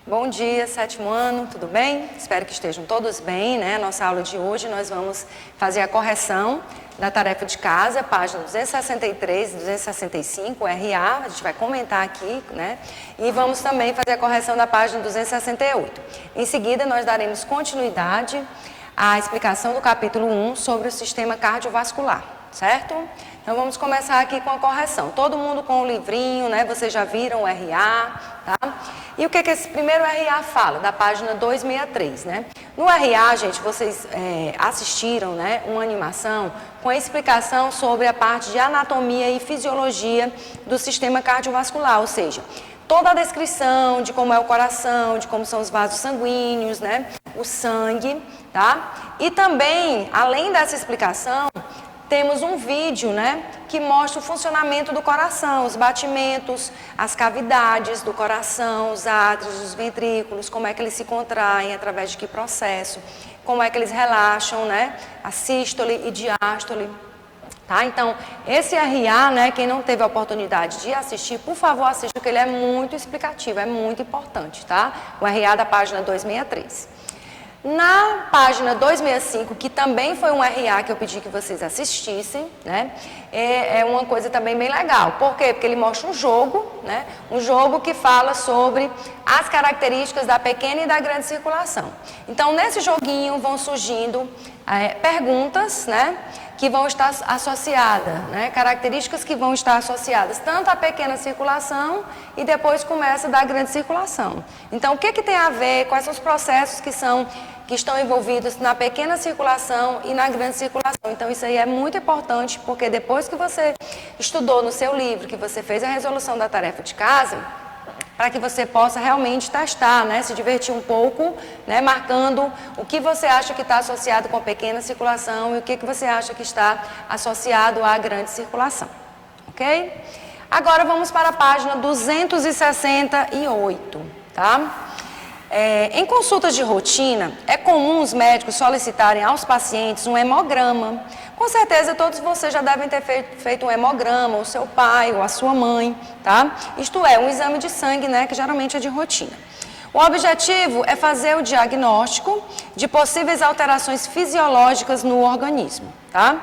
Bom dia, sétimo ano, tudo bem? Espero que estejam todos bem, né? Nossa aula de hoje nós vamos fazer a correção da tarefa de casa, página 263 e 265, RA, a gente vai comentar aqui, né? E vamos também fazer a correção da página 268. Em seguida, nós daremos continuidade à explicação do capítulo 1 sobre o sistema cardiovascular, certo? Então, vamos começar aqui com a correção. Todo mundo com o livrinho, né? Vocês já viram o RA, tá? E o que esse primeiro RA fala? Da página 263, né? No RA, gente, vocês assistiram, né? Uma animação com a explicação sobre a parte de anatomia e fisiologia do sistema cardiovascular, ou seja, toda a descrição de como é o coração, de como são os vasos sanguíneos, né? O sangue, tá? E também, além dessa explicação, temos um vídeo, né, que mostra o funcionamento do coração, os batimentos, as cavidades do coração, os átrios, os ventrículos, como é que eles se contraem, através de que processo, como é que eles relaxam, né, a sístole e diástole. Tá? Então, esse RA, né, quem não teve a oportunidade de assistir, por favor, assista, porque ele é muito explicativo, é muito importante, tá? O RA da página 263. Na página 265, que também foi um RA que eu pedi que vocês assistissem, né? É uma coisa também bem legal. Por quê? Porque ele mostra um jogo, né? Um jogo que fala sobre as características da pequena e da grande circulação. Então, nesse joguinho vão surgindo perguntas, né? Que vão estar associadas, né? Características que vão estar associadas tanto à pequena circulação e depois começa da grande circulação. Então, o que tem a ver, quais são os processos que estão envolvidos na pequena circulação e na grande circulação. Então, isso aí é muito importante, porque depois que você estudou no seu livro, que você fez a resolução da tarefa de casa, para que você possa realmente testar, né, se divertir um pouco, né, marcando o que você acha que está associado com a pequena circulação e o que você acha que está associado à grande circulação, ok? Agora vamos para a página 268, tá? Em consultas de rotina, é comum os médicos solicitarem aos pacientes um hemograma. Com certeza todos vocês já devem ter feito um hemograma, o seu pai ou a sua mãe, tá? Isto é, um exame de sangue, né, que geralmente é de rotina. O objetivo é fazer o diagnóstico de possíveis alterações fisiológicas no organismo, tá?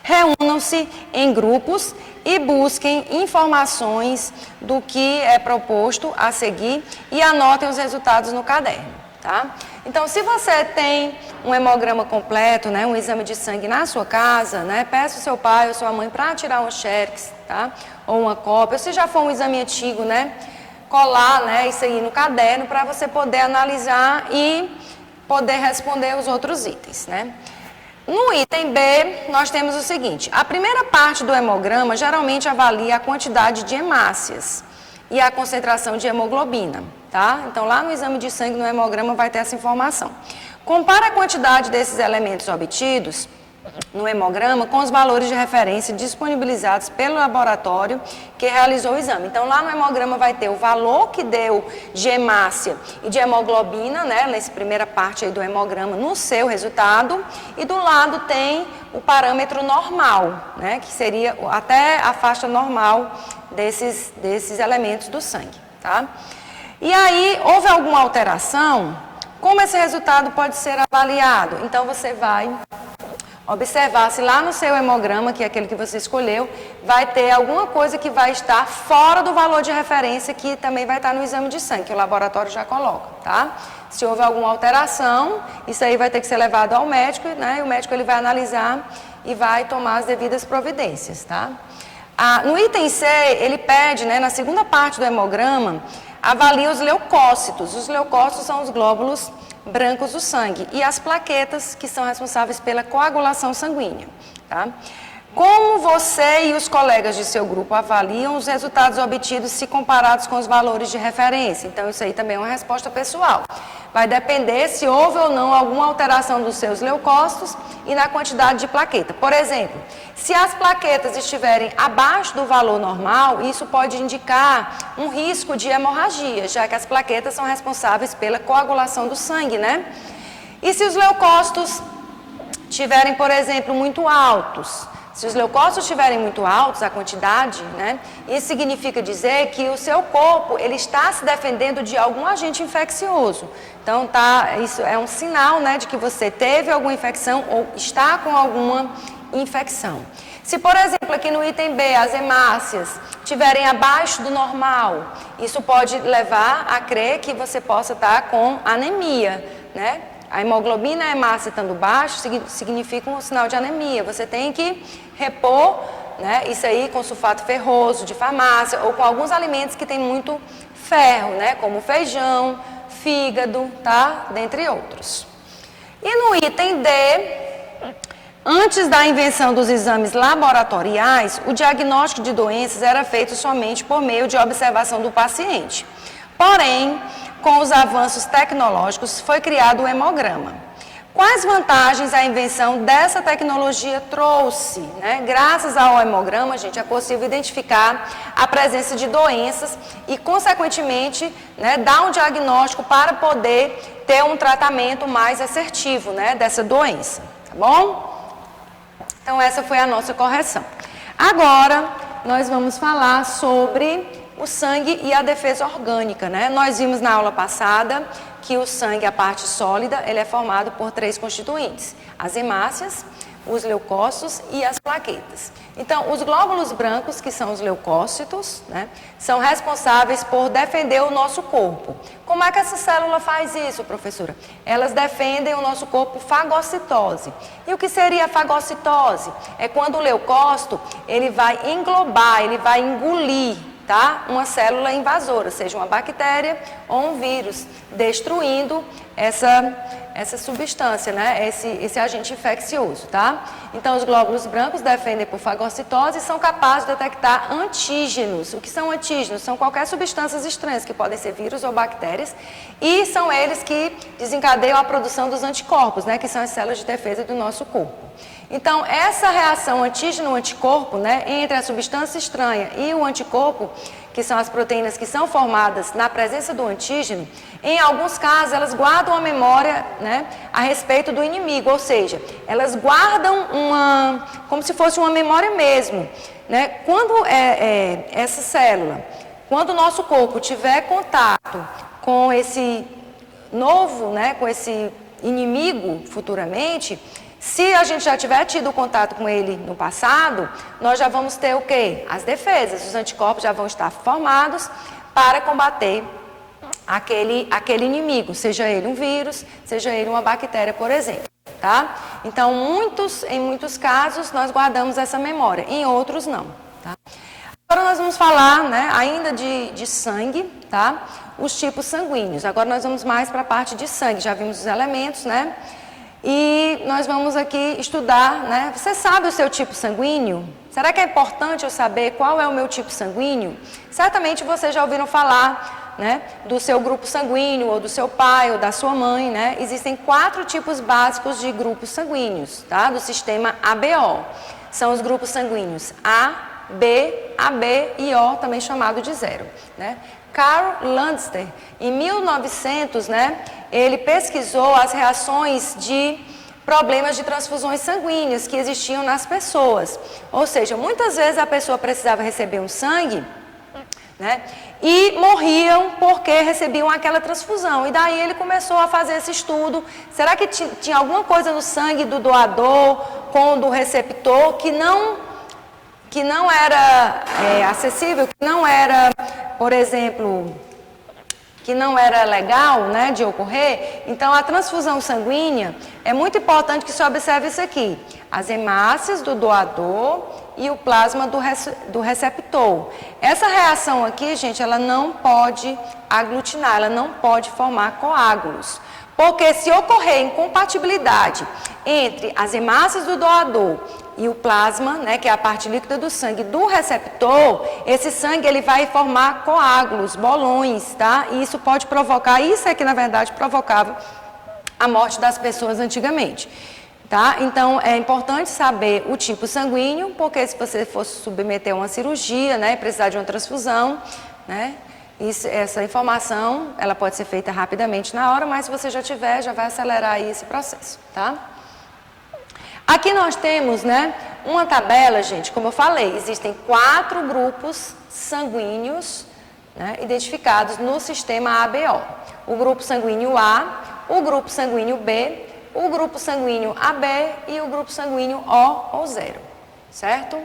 Reúnam-se em grupos e busquem informações do que é proposto a seguir e anotem os resultados no caderno, tá? Então, se você tem um hemograma completo, né, um exame de sangue na sua casa, né, peça o seu pai ou sua mãe para tirar um xerox, tá? Ou uma cópia. Se já for um exame antigo, né, colar, né, isso aí no caderno para você poder analisar e poder responder os outros itens, né? No item B, nós temos o seguinte: a primeira parte do hemograma geralmente avalia a quantidade de hemácias e a concentração de hemoglobina, tá? Então, lá no exame de sangue, no hemograma, vai ter essa informação. Compara a quantidade desses elementos obtidos no hemograma com os valores de referência disponibilizados pelo laboratório que realizou o exame. Então, lá no hemograma vai ter o valor que deu de hemácia e de hemoglobina, né, nessa primeira parte aí do hemograma, no seu resultado, e do lado tem o parâmetro normal, né, que seria até a faixa normal desses elementos do sangue, tá? E aí, houve alguma alteração? Como esse resultado pode ser avaliado? Então, você vai observar se lá no seu hemograma, que é aquele que você escolheu, vai ter alguma coisa que vai estar fora do valor de referência, que também vai estar no exame de sangue, que o laboratório já coloca, tá? Se houve alguma alteração, isso aí vai ter que ser levado ao médico, né? E o médico ele vai analisar e vai tomar as devidas providências, tá? No item C, ele pede, né, na segunda parte do hemograma, avalia os leucócitos. Os leucócitos são os glóbulos brancos do sangue e as plaquetas que são responsáveis pela coagulação sanguínea, tá? Como você e os colegas de seu grupo avaliam os resultados obtidos se comparados com os valores de referência? Então, isso aí também é uma resposta pessoal. Vai depender se houve ou não alguma alteração dos seus leucócitos e na quantidade de plaqueta. Por exemplo, se as plaquetas estiverem abaixo do valor normal, isso pode indicar um risco de hemorragia, já que as plaquetas são responsáveis pela coagulação do sangue, né? E se os leucócitos estiverem, por exemplo, muito altos, Se os leucócitos estiverem muito altos, a quantidade, né, isso significa dizer que o seu corpo ele está se defendendo de algum agente infeccioso. Então, isso é um sinal, né, de que você teve alguma infecção ou está com alguma infecção. Se, por exemplo, aqui no item B, as hemácias estiverem abaixo do normal, isso pode levar a crer que você possa estar com anemia, né? A hemoglobina e a hemácia estando baixo significa um sinal de anemia. Você tem que repor, né, isso aí com sulfato ferroso de farmácia ou com alguns alimentos que tem muito ferro, né, como feijão, fígado, tá? Dentre outros. E no item D, antes da invenção dos exames laboratoriais, o diagnóstico de doenças era feito somente por meio de observação do paciente. Porém, com os avanços tecnológicos, foi criado o hemograma. Quais vantagens a invenção dessa tecnologia trouxe? Né? Graças ao hemograma, gente, é possível identificar a presença de doenças e, consequentemente, né, dar um diagnóstico para poder ter um tratamento mais assertivo, né, dessa doença. Tá bom? Então, essa foi a nossa correção. Agora, nós vamos falar sobre o sangue e a defesa orgânica, né? Nós vimos na aula passada que o sangue, a parte sólida, ele é formado por 3 constituintes: as hemácias, os leucócitos e as plaquetas. Então, os glóbulos brancos, que são os leucócitos, né, são responsáveis por defender o nosso corpo. Como é que essa célula faz isso, professora? Elas defendem o nosso corpo fagocitose. E o que seria a fagocitose? É quando o leucócito, ele vai englobar, ele vai engolir, tá? Uma célula invasora, seja uma bactéria ou um vírus, destruindo essa substância, né? Esse agente infeccioso, tá? Então, os glóbulos brancos defendem por fagocitose e são capazes de detectar antígenos. O que são antígenos? São qualquer substâncias estranhas, que podem ser vírus ou bactérias, e são eles que desencadeiam a produção dos anticorpos, né? Que são as células de defesa do nosso corpo. Então, essa reação antígeno-anticorpo, né, entre a substância estranha e o anticorpo, que são as proteínas que são formadas na presença do antígeno, em alguns casos elas guardam a memória, né, a respeito do inimigo, ou seja, elas guardam como se fosse uma memória mesmo, né? Quando essa célula, quando o nosso corpo tiver contato com esse novo, né, com esse inimigo futuramente, se a gente já tiver tido contato com ele no passado, nós já vamos ter o quê? As defesas, os anticorpos já vão estar formados para combater aquele inimigo, seja ele um vírus, seja ele uma bactéria, por exemplo, tá? Então, em muitos casos, nós guardamos essa memória, em outros não, tá? Agora nós vamos falar, né, ainda de sangue, tá? Os tipos sanguíneos. Agora nós vamos mais para a parte de sangue, já vimos os elementos, né? E nós vamos aqui estudar, né? Você sabe o seu tipo sanguíneo? Será que é importante eu saber qual é o meu tipo sanguíneo? Certamente vocês já ouviram falar, né, do seu grupo sanguíneo, ou do seu pai, ou da sua mãe, né? Existem 4 tipos básicos de grupos sanguíneos, tá? Do sistema ABO. São os grupos sanguíneos A, B, AB e O, também chamado de 0, né? Karl Landster, em 1900, né, ele pesquisou as reações de problemas de transfusões sanguíneas que existiam nas pessoas. Ou seja, muitas vezes a pessoa precisava receber um sangue, né, e morriam porque recebiam aquela transfusão. E daí ele começou a fazer esse estudo. Será que tinha alguma coisa no sangue do doador com o do receptor que não era acessível, que não era, por exemplo, que não era legal, né, de ocorrer? Então, a transfusão sanguínea, é muito importante que se observe isso aqui: as hemácias do doador e o plasma do receptor. Essa reação aqui, gente, ela não pode aglutinar, ela não pode formar coágulos. Porque se ocorrer incompatibilidade entre as hemácias do doador e o plasma, né, que é a parte líquida do sangue do receptor, esse sangue ele vai formar coágulos, bolões, tá? E isso pode provocar, isso é que na verdade provocava a morte das pessoas antigamente, tá? Então é importante saber o tipo sanguíneo, porque se você fosse submeter a uma cirurgia, né, precisar de uma transfusão, né, essa informação, ela pode ser feita rapidamente na hora, mas se você já tiver, já vai acelerar aí esse processo, tá? Aqui nós temos, né, uma tabela, gente, como eu falei, existem 4 grupos sanguíneos, né, identificados no sistema ABO. O grupo sanguíneo A, o grupo sanguíneo B, o grupo sanguíneo AB e o grupo sanguíneo O ou 0, certo?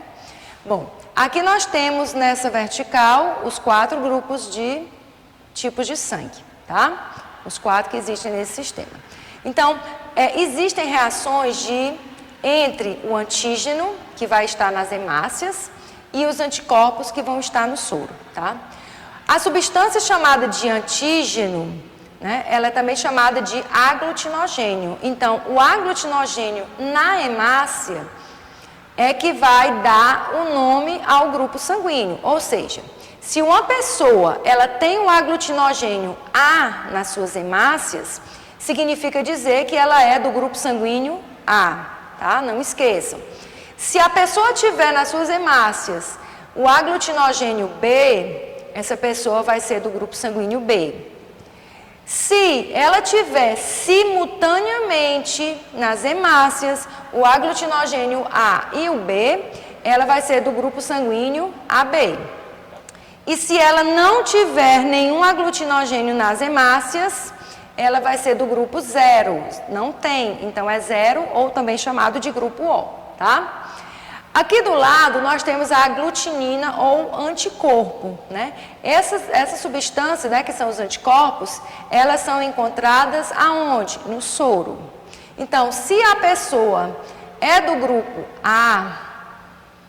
Bom, aqui nós temos nessa vertical os 4 grupos de tipos de sangue, tá? Os 4 que existem nesse sistema. Então, existem reações entre o antígeno, que vai estar nas hemácias, e os anticorpos que vão estar no soro, tá? A substância chamada de antígeno, né, ela é também chamada de aglutinogênio. Então, o aglutinogênio na hemácia é que vai dar o nome ao grupo sanguíneo. Ou seja, se uma pessoa ela tem o aglutinogênio A nas suas hemácias, significa dizer que ela é do grupo sanguíneo A, tá? Não esqueçam. Se a pessoa tiver nas suas hemácias o aglutinogênio B, essa pessoa vai ser do grupo sanguíneo B. Se ela tiver simultaneamente nas hemácias o aglutinogênio A e o B, ela vai ser do grupo sanguíneo AB. E se ela não tiver nenhum aglutinogênio nas hemácias, ela vai ser do grupo 0. Não tem, então é 0 ou também chamado de grupo O, tá? Aqui do lado nós temos a aglutinina ou anticorpo, né? Essas substâncias, né, que são os anticorpos, elas são encontradas aonde? No soro. Então, se a pessoa é do grupo A,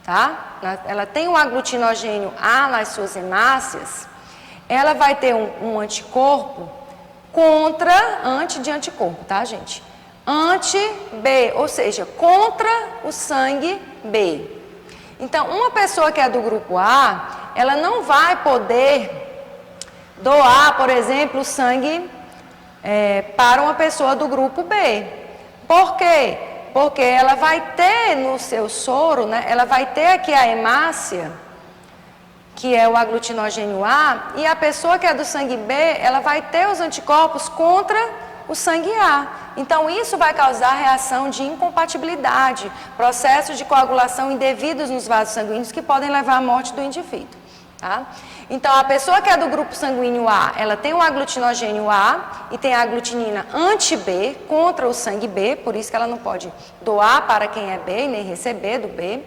tá? Ela tem um aglutinogênio A nas suas hemácias, ela vai ter um anticorpo anti de anticorpo, tá, gente? Anti-B, ou seja, contra o sangue B. Então, uma pessoa que é do grupo A, ela não vai poder doar, por exemplo, o sangue para uma pessoa do grupo B. Por quê? Porque ela vai ter no seu soro, né, ela vai ter aqui a hemácia, que é o aglutinogênio A, e a pessoa que é do sangue B, ela vai ter os anticorpos contra o sangue A. Então, isso vai causar reação de incompatibilidade, processos de coagulação indevidos nos vasos sanguíneos que podem levar à morte do indivíduo, tá? Então, a pessoa que é do grupo sanguíneo A, ela tem o aglutinogênio A e tem a aglutinina anti-B contra o sangue B, por isso que ela não pode doar para quem é B e nem receber do B,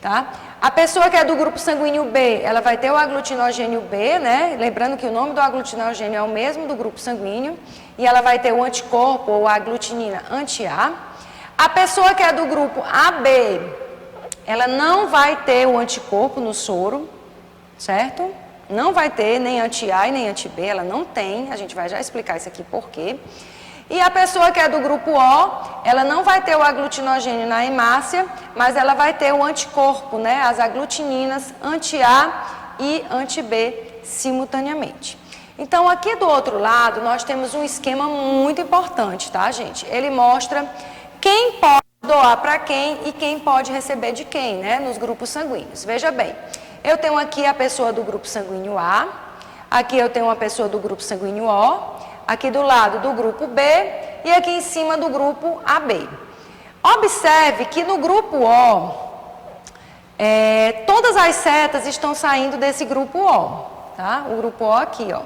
tá? A pessoa que é do grupo sanguíneo B, ela vai ter o aglutinogênio B, né? Lembrando que o nome do aglutinogênio é o mesmo do grupo sanguíneo, e ela vai ter o anticorpo ou a aglutinina anti-A. A pessoa que é do grupo AB, ela não vai ter o anticorpo no soro, certo? Não vai ter nem anti-A e nem anti-B, ela não tem, a gente vai já explicar isso aqui por quê. E a pessoa que é do grupo O, ela não vai ter o aglutinogênio na hemácia, mas ela vai ter o anticorpo, né? As aglutininas anti-A e anti-B simultaneamente. Então, aqui do outro lado, nós temos um esquema muito importante, tá, gente? Ele mostra quem pode doar para quem e quem pode receber de quem, né? Nos grupos sanguíneos. Veja bem, eu tenho aqui a pessoa do grupo sanguíneo A, aqui eu tenho uma pessoa do grupo sanguíneo O, aqui do lado do grupo B e aqui em cima do grupo AB. Observe que no grupo O, todas as setas estão saindo desse grupo O, tá? O grupo O aqui, ó.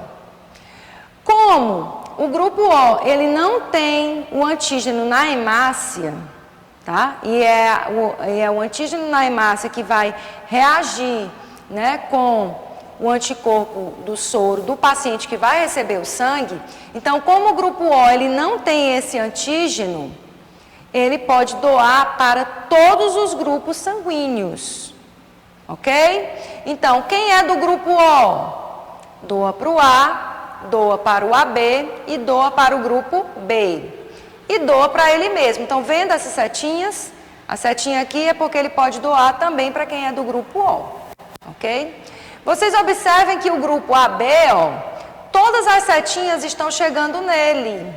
Como o grupo O, ele não tem o antígeno na hemácia, tá? E é o antígeno na hemácia que vai reagir, né, com o anticorpo do soro do paciente que vai receber o sangue. Então, como o grupo O ele não tem esse antígeno, ele pode doar para todos os grupos sanguíneos, ok? Então, quem é do grupo O? Doa para o A, doa para o AB e doa para o grupo B. E doa para ele mesmo. Então, vendo essas setinhas, a setinha aqui é porque ele pode doar também para quem é do grupo O, ok? Vocês observem que o grupo AB, ó, todas as setinhas estão chegando nele.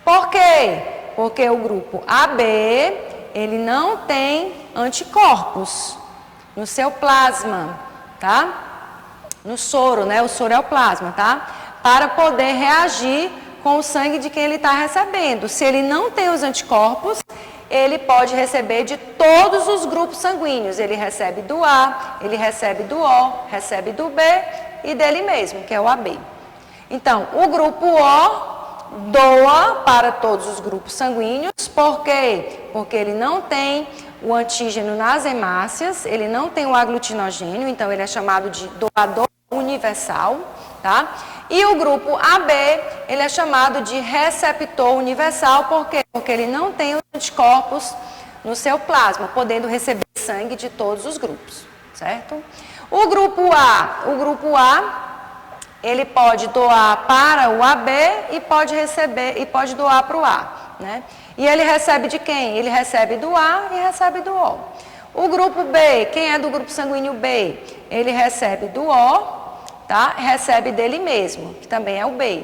Por quê? Porque o grupo AB, ele não tem anticorpos no seu plasma, tá? No soro, né? O soro é o plasma, tá? Para poder reagir com o sangue de quem ele está recebendo. Se ele não tem os anticorpos, ele pode receber de todos os grupos sanguíneos. Ele recebe do A, ele recebe do O, recebe do B e dele mesmo, que é o AB. Então, o grupo O doa para todos os grupos sanguíneos. Por quê? Porque ele não tem o antígeno nas hemácias, ele não tem o aglutinogênio, então ele é chamado de doador universal, tá? E o grupo AB, ele é chamado de receptor universal, por quê? Porque ele não tem os anticorpos no seu plasma, podendo receber sangue de todos os grupos, certo? O grupo A, ele pode doar para o AB e pode receber e pode doar para o A, né? E ele recebe de quem? Ele recebe do A e recebe do O. O grupo B, quem é do grupo sanguíneo B? Ele recebe do O, tá? Recebe dele mesmo, que também é o B.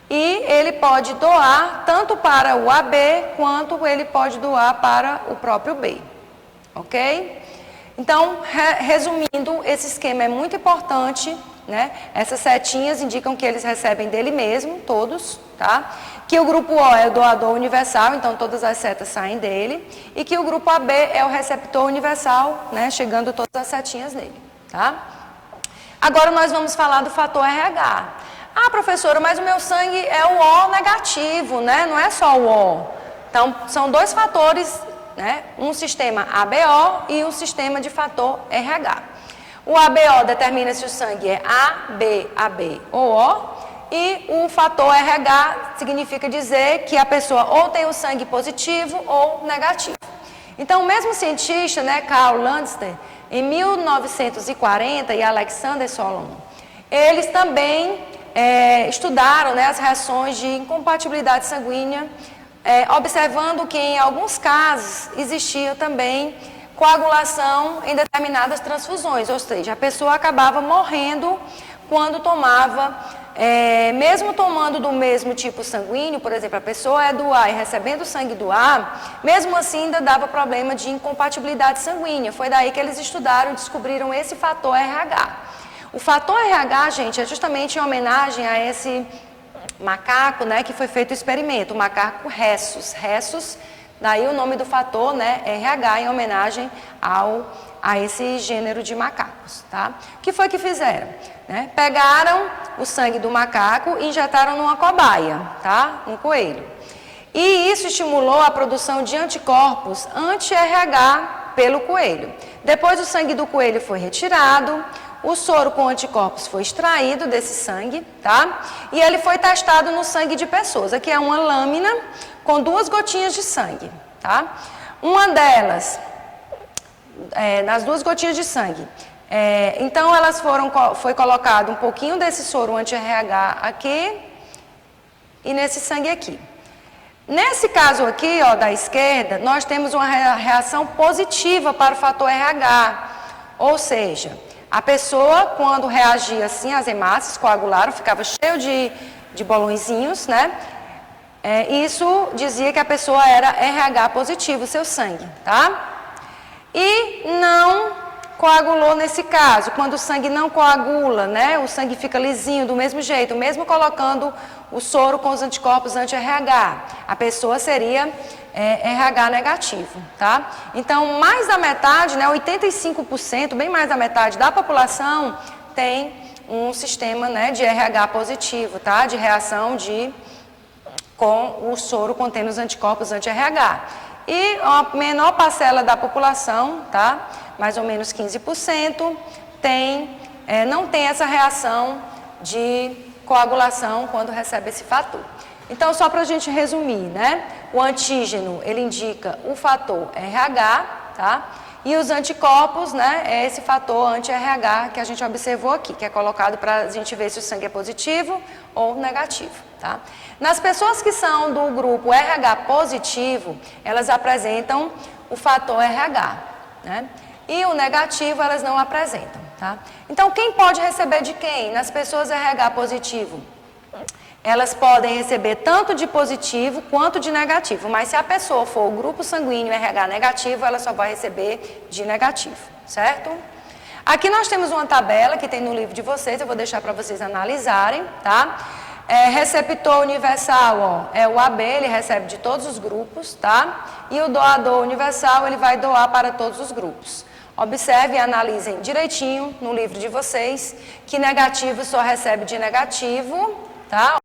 E ele pode doar tanto para o AB quanto ele pode doar para o próprio B, ok? Então, resumindo, esse esquema é muito importante, né? Essas setinhas indicam que eles recebem dele mesmo, todos, tá? Que o grupo O é o doador universal, então todas as setas saem dele. E que o grupo AB é o receptor universal, né? Chegando todas as setinhas nele, tá? Agora nós vamos falar do fator RH. Ah, professora, mas o meu sangue é o O negativo, né? Não é só o O. Então, são dois fatores, né? Um sistema ABO e um sistema de fator RH. O ABO determina se o sangue é A, B, AB ou O. E o fator RH significa dizer que a pessoa ou tem o sangue positivo ou negativo. Então, o mesmo cientista, né, Karl Landster, em 1940, e Alexander Solomon, eles também estudaram, né, as reações de incompatibilidade sanguínea, observando que em alguns casos existia também coagulação em determinadas transfusões, ou seja, a pessoa acabava morrendo quando tomava, mesmo tomando do mesmo tipo sanguíneo, por exemplo, a pessoa é do A e recebendo sangue do A, mesmo assim ainda dava problema de incompatibilidade sanguínea. Foi daí que eles estudaram e descobriram esse fator RH. O fator RH, gente, é justamente em homenagem a esse macaco, né, que foi feito o experimento, o macaco Rhesus. Rhesus, daí o nome do fator, né, RH, em homenagem a esse gênero de macacos, tá? O que foi que fizeram? Né? Pegaram o sangue do macaco e injetaram numa cobaia, tá? Um coelho. E isso estimulou a produção de anticorpos anti-RH pelo coelho. Depois o sangue do coelho foi retirado, o soro com anticorpos foi extraído desse sangue, tá? E ele foi testado no sangue de pessoas. Aqui é uma lâmina com 2 gotinhas de sangue, tá? Uma delas, nas 2 gotinhas de sangue, então foi colocado um pouquinho desse soro anti-RH aqui e nesse sangue aqui. Nesse caso aqui, ó, da esquerda, nós temos uma reação positiva para o fator RH, ou seja, a pessoa, quando reagia assim, as hemácias coagularam, ficava cheio de bolõezinhos, né? Isso dizia que a pessoa era RH positivo, seu sangue, tá? E não coagulou nesse caso, quando o sangue não coagula, né? O sangue fica lisinho do mesmo jeito, mesmo colocando o soro com os anticorpos anti-RH, a pessoa seria RH negativo, tá? Então, mais da metade, né, 85%, bem mais da metade da população tem um sistema, né, de RH positivo, tá? De reação com o soro contendo os anticorpos anti-RH. E a menor parcela da população, tá? Mais ou menos 15%, não tem essa reação de coagulação quando recebe esse fator. Então, só para a gente resumir, né? O antígeno, ele indica o fator RH, tá? E os anticorpos, né? É esse fator anti-RH que a gente observou aqui, que é colocado para a gente ver se o sangue é positivo ou negativo, tá? Nas pessoas que são do grupo RH positivo, elas apresentam o fator RH, né? E o negativo elas não apresentam, tá? Então, quem pode receber de quem? Nas pessoas RH positivo, elas podem receber tanto de positivo quanto de negativo, mas se a pessoa for o grupo sanguíneo RH negativo, ela só vai receber de negativo, certo? Aqui nós temos uma tabela que tem no livro de vocês, eu vou deixar para vocês analisarem, tá? Receptor universal, ó, é o AB, ele recebe de todos os grupos, tá? E o doador universal, ele vai doar para todos os grupos. Observe e analisem direitinho no livro de vocês que negativo só recebe de negativo, tá?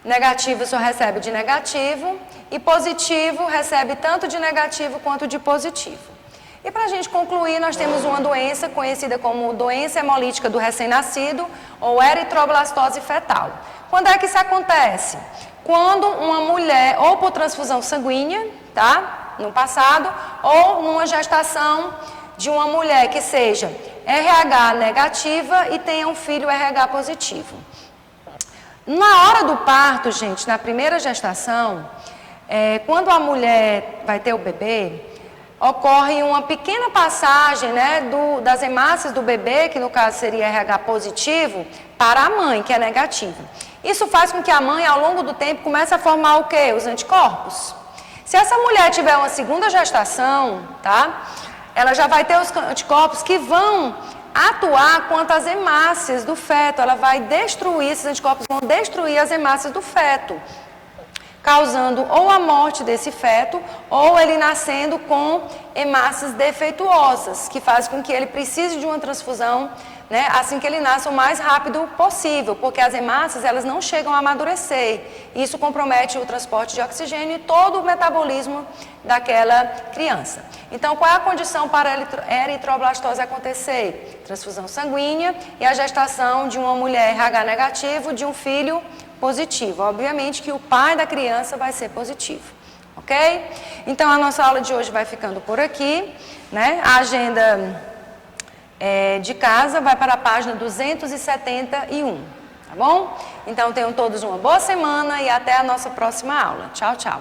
Negativo só recebe de negativo e positivo recebe tanto de negativo quanto de positivo. E para a gente concluir, nós temos uma doença conhecida como doença hemolítica do recém-nascido ou eritroblastose fetal. Quando é que isso acontece? Quando uma mulher, ou por transfusão sanguínea, tá? No passado, ou numa gestação de uma mulher que seja RH negativa e tenha um filho RH positivo. Na hora do parto, gente, na primeira gestação, quando a mulher vai ter o bebê, ocorre uma pequena passagem, né, das hemácias do bebê, que no caso seria RH positivo, para a mãe, que é negativa. Isso faz com que a mãe, ao longo do tempo, comece a formar o quê? Os anticorpos. Se essa mulher tiver uma segunda gestação, tá? Ela já vai ter os anticorpos que vão atuar contra as hemácias do feto. Ela vai destruir, esses anticorpos vão destruir as hemácias do feto, causando ou a morte desse feto, ou ele nascendo com hemácias defeituosas, que faz com que ele precise de uma transfusão, né, assim que ele nasce o mais rápido possível, porque as hemácias elas não chegam a amadurecer. Isso compromete o transporte de oxigênio e todo o metabolismo daquela criança. Então, qual é a condição para a eritroblastose acontecer? Transfusão sanguínea e a gestação de uma mulher RH negativo de um filho positivo. Obviamente que o pai da criança vai ser positivo, ok? Então, a nossa aula de hoje vai ficando por aqui, né? A agenda de casa vai para a página 271, tá bom? Então, tenham todos uma boa semana e até a nossa próxima aula. Tchau, tchau.